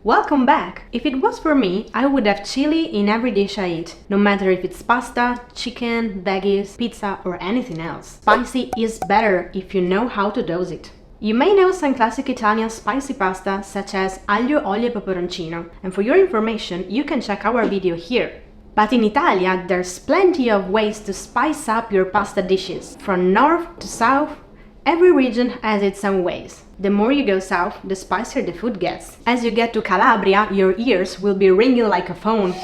Welcome back! If it was for me, I would have chili in every dish I eat, no matter if it's pasta, chicken, veggies, pizza or anything else. Spicy is better if you know how to dose it. You may know some classic Italian spicy pasta such as aglio, olio e peperoncino, and for your information you can check our video here. But in Italia there's plenty of ways to spice up your pasta dishes. From north to south, every region has its own ways. The more you go south, the spicier the food gets. As you get to Calabria, your ears will be ringing like a phone.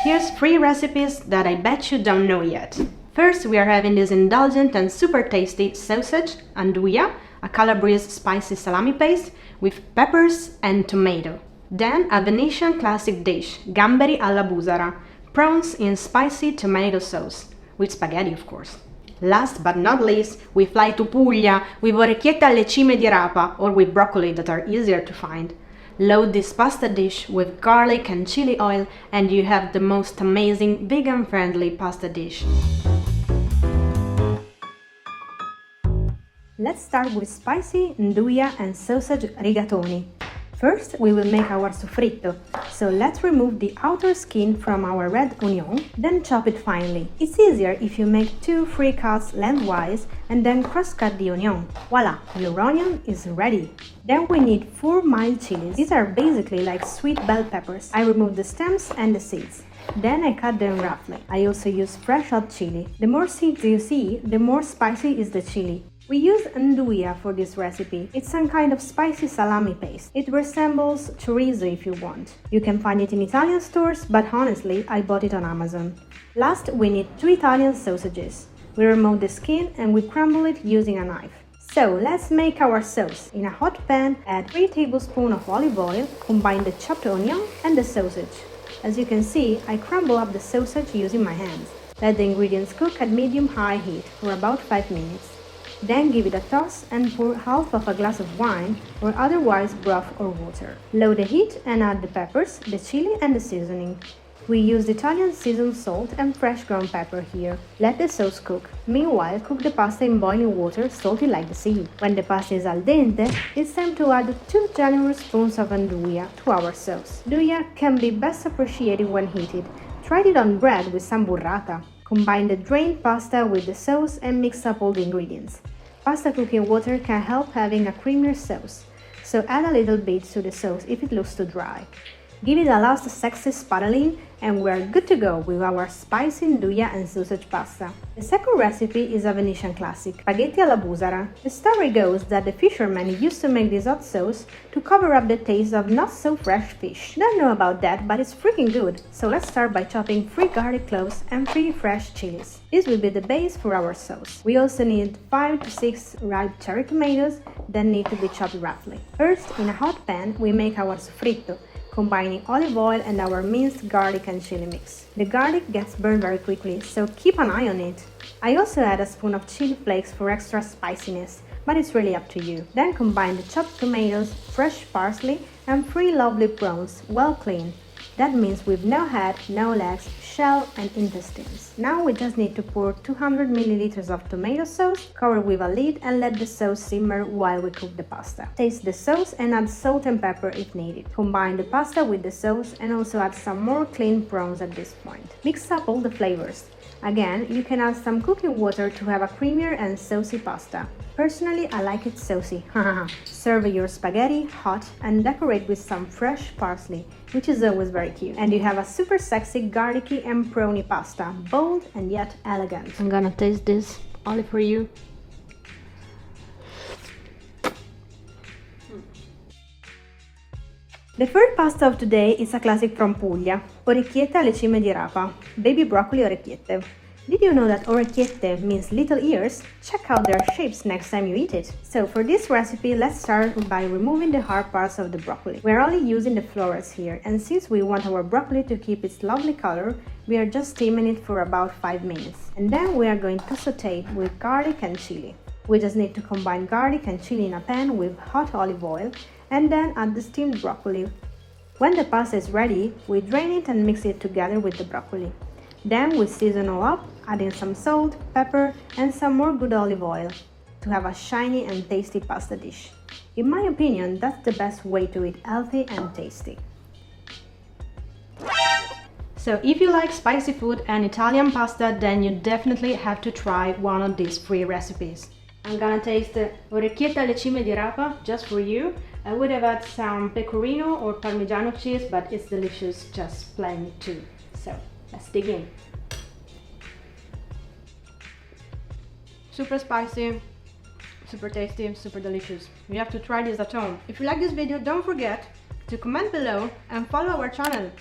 Here's 3 recipes that I bet you don't know yet. First, we are having this indulgent and super tasty sausage, Nduja, a Calabrese spicy salami paste with peppers and tomato. Then a Venetian classic dish, gamberi alla Busara, prawns in spicy tomato sauce, with spaghetti of course. Last but not least, we fly to Puglia with orecchiette alle cime di rapa, or with broccoli that are easier to find. Load this pasta dish with garlic and chili oil and you have the most amazing vegan-friendly pasta dish. Let's start with spicy Nduja and sausage rigatoni. First, we will make our soffritto, so let's remove the outer skin from our red onion, then chop it finely. It's easier if you make 2-3 cuts lengthwise and then cross-cut the onion. Voila, your onion is ready. Then we need 4 mild chilies. These are basically like sweet bell peppers. I remove the stems and the seeds. Then I cut them roughly. I also use fresh hot chili. The more seeds you see, the more spicy is the chili. We use Nduja for this recipe. It's some kind of spicy salami paste. It resembles chorizo if you want. You can find it in Italian stores, but honestly, I bought it on Amazon. Last, we need 2 Italian sausages. We remove the skin and we crumble it using a knife. So, let's make our sauce. In a hot pan, add 3 tablespoons of olive oil, combine the chopped onion and the sausage. As you can see, I crumble up the sausage using my hands. Let the ingredients cook at medium-high heat for about 5 minutes. Then give it a toss and pour half of a glass of wine or otherwise broth or water. Low the heat and add the peppers, the chili and the seasoning. We used Italian seasoned salt and fresh ground pepper here. Let the sauce cook. Meanwhile, cook the pasta in boiling water, salty like the sea. When the pasta is al dente, it's time to add 2 generous spoons of Nduja to our sauce. Douya can be best appreciated when heated. Try it on bread with some burrata. Combine the drained pasta with the sauce and mix up all the ingredients. Pasta cooking water can help having a creamier sauce, so add a little bit to the sauce if it looks too dry. Give it a last sexy sputtling and we're good to go with our spicy Nduja and sausage pasta. The second recipe is a Venetian classic, Pageta alla Busara. The story goes that the fishermen used to make this hot sauce to cover up the taste of not-so-fresh fish. Don't know about that, but it's freaking good, so let's start by chopping 3 garlic cloves and 3 fresh chilies. This will be the base for our sauce. We also need 5 to 6 ripe cherry tomatoes that need to be chopped roughly. First, in a hot pan, we make our soffritto, combining olive oil and our minced garlic and chili mix. The garlic gets burned very quickly, so keep an eye on it. I also add a spoon of chili flakes for extra spiciness, but it's really up to you. Then combine the chopped tomatoes, fresh parsley, and 3 lovely prawns, well cleaned. That means with no head, no legs, shell and intestines. Now we just need to pour 200 ml of tomato sauce, cover with a lid and let the sauce simmer while we cook the pasta. Taste the sauce and add salt and pepper if needed. Combine the pasta with the sauce and also add some more cleaned prawns at this point. Mix up all the flavors. Again, you can add some cooking water to have a creamier and saucy pasta. Personally, I like it saucy. Serve your spaghetti hot and decorate with some fresh parsley, which is always very cute. And you have a super sexy garlicky and prawny pasta, bold and yet elegant. I'm gonna taste this only for you. The third pasta of today is a classic from Puglia, Orecchiette alle cime di rapa, baby broccoli orecchiette. Did you know that orecchiette means little ears? Check out their shapes next time you eat it. So for this recipe, let's start by removing the hard parts of the broccoli. We're only using the florets here, and since we want our broccoli to keep its lovely color, we are just steaming it for about 5 minutes. And then we are going to saute it with garlic and chili. We just need to combine garlic and chili in a pan with hot olive oil and then add the steamed broccoli. When the pasta is ready, we drain it and mix it together with the broccoli. Then we season all up, adding some salt, pepper and some more good olive oil. to have a shiny and tasty pasta dish. In my opinion, that's the best way to eat healthy and tasty. So if you like spicy food and Italian pasta, then you definitely have to try one of these 3 recipes. I'm gonna taste the Orecchiette alle cime di rapa just for you. I would have had some pecorino or parmigiano cheese, but it's delicious just plain too. So let's dig in. Super spicy, super tasty, super delicious. You have to try this at home. If you like this video, don't forget to comment below and follow our channel.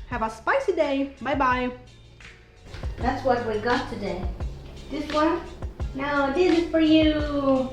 Have a spicy day. Bye bye. That's what we got today. This one? No, this is for you.